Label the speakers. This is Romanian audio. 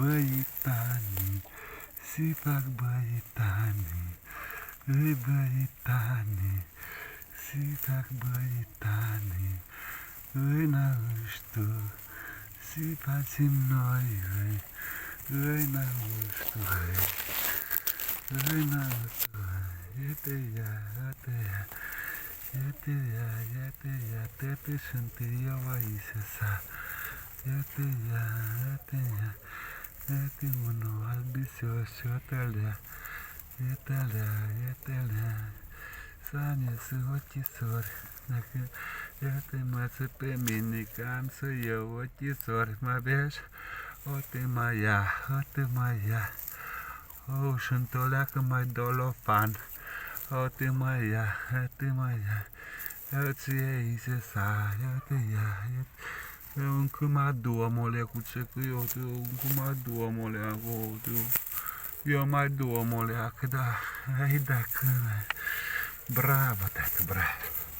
Speaker 1: băitanii, si fac băitanii, îi băitanii, si fac băitanii, îi n-auștu, si facem noi, îi n-auștu, îi n-auștu, iete ia, iete ia, iete ia, iete ia, tete sunt eu aici sa, iete ia, iete ia. Iete unul albisios și otelea, ietelea, Sania să ochisori, dacă iată-mă să pe mine că am să iau ochisori, mă vezi? O te mai ia, o șântoleacă mai dolofan, o te mai ia, eu-ți iei se sa, iată ia, eu încă mă duomole cu ce că eu încă mă duomole acolo, eu mai duomole, că da, ai dacă, bravo, tată, bravo.